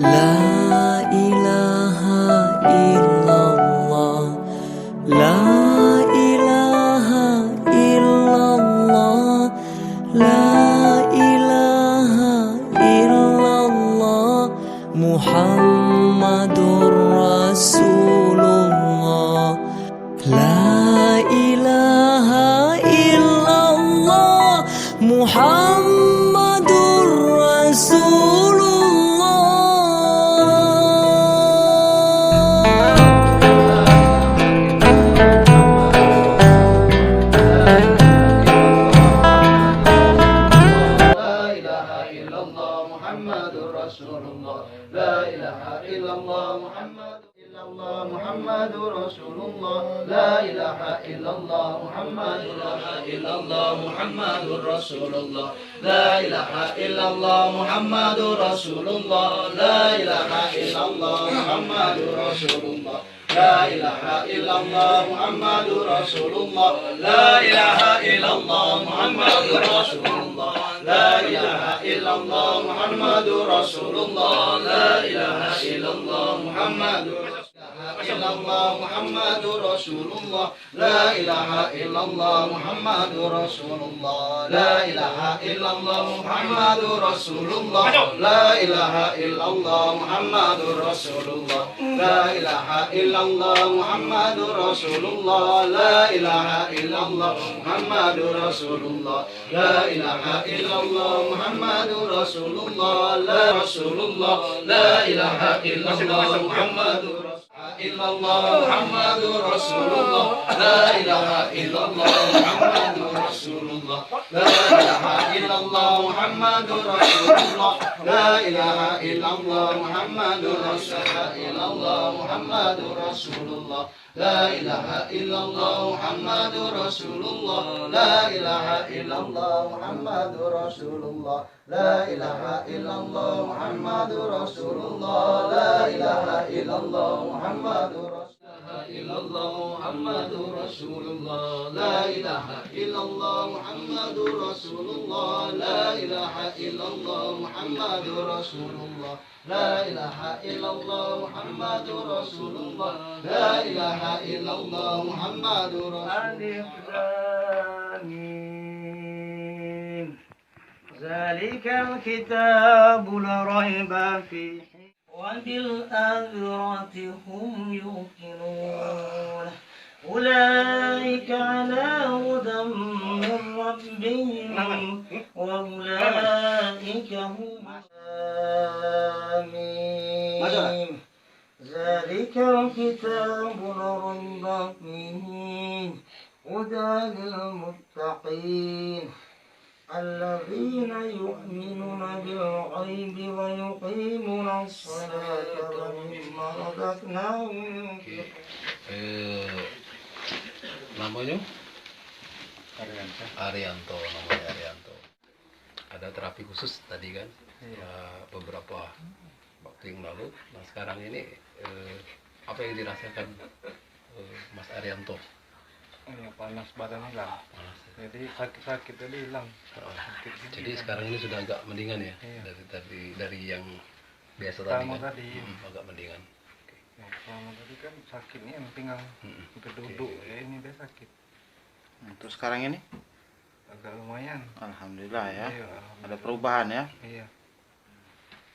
La ilaha illallah, la ilaha illallah, la ilaha illallah, Muhammadur Rasulullah. La ilaha illallah, Muhammadur Rasulullah. Muhammadur Rasulullah, la ilaha illallah, Muhammadur Rasulullah, la ilaha illallah, Muhammadur Rasulullah, la ilaha illallah, Muhammadur Rasulullah, la ilaha illallah, Muhammadur Rasulullah, la ilaha illallah, Muhammadur Rasulullah, la ilaha illallah, Muhammadur Rasulullah, la ilaha illallah, Muhammadur Rasulullah, la ilaha illallah, Muhammadur Rasulullah, la ilaha illallah, Muhammadur Rasulullah, la ilaha illallah, Muhammadur Rasulullah, la ilaha illallah, Muhammadur Rasulullah, la ilaha illallah, Muhammadur Rasulullah, la ilaha illallah, Muhammadur Rasulullah, la ilaha illallah, Muhammadur Rasulullah, la ilaha illallah, Muhammadur illallah, Muhammadur Rasulullah, la ilaha illallah, Muhammadur Rasulullah, la ilaha illallah, Muhammadur Rasulullah, la ilaha illallah, Muhammadur Rasulullah, Muhammadur Rasulullah, la ilaha illallah, Muhammadur Rasulullah, la ilaha illallah, Muhammadur Rasulullah, la ilaha illallah, Muhammadur Rasulullah, la ilaha illallah, Muhammadur Rasulullah, la ilaha illallah, Muhammadur Rasulullah, la ilaha illallah, Muhammadur Rasulullah, la ilaha illallah, Muhammadur Rasulullah, la ilaha illallah, Muhammadur Rasulullah. ذلك الكتاب لا ريب فيه وبالآخرة هم يوقنون أولئك على هدى من ربهم وأولئك هم آمين ذلك الكتاب لا ريب فيه هدى للمتقين الذين يؤمنون بالغيب ويقيمون الصلاة ومما رزقناهم ينفقون. Namanya Arianto, namanya Arianto. Ada terapi khusus tadi kan, beberapa waktu yang lalu. Nah sekarang ini apa yang dirasakan Mas Arianto? Ya, panas badan hilang. Jadi sakit tadi hilang. Jadi sekarang ini sudah agak mendingan ya, iya. dari yang biasa Pertama tadi kan? tadi. Agak mendingan. Ya, pertama tadi kan sakitnya yang tinggal duduk, ya ini dia sakit. Terus sekarang ini? Agak lumayan. Alhamdulillah ya. Iya, alhamdulillah. Ada perubahan ya. Iya.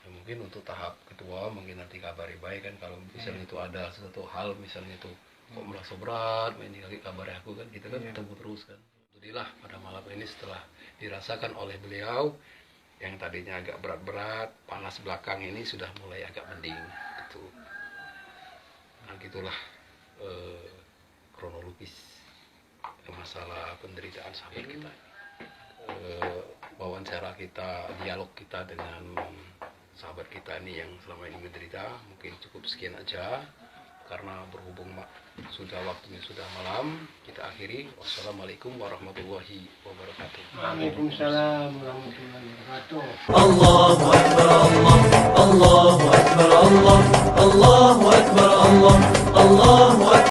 Ya, mungkin untuk tahap kedua mungkin nanti kabari baik kan, kalau misalnya itu ada sesuatu hal misalnya itu kok merasa berat, ini lagi kabari aku kan, kita kan ketemu terus kan. Alhamdulillah pada malam ini setelah dirasakan oleh beliau yang tadinya agak berat-berat, panas belakang ini sudah mulai agak mending gitu. Nah gitulah kronologis masalah penderitaan sahabat kita. Wawancara kita, dialog kita dengan sahabat kita ini yang selama ini menderita, mungkin cukup sekian aja karena berhubung sudah waktunya sudah malam, kita akhiri. Wassalamualaikum warahmatullahi wabarakatuh. Waalaikumsalam warahmatullahi wabarakatuh. Allahu Akbar, Allahu Akbar, Allahu Akbar, Allah, Allahu Akbar, Allah, Allahu Akbar.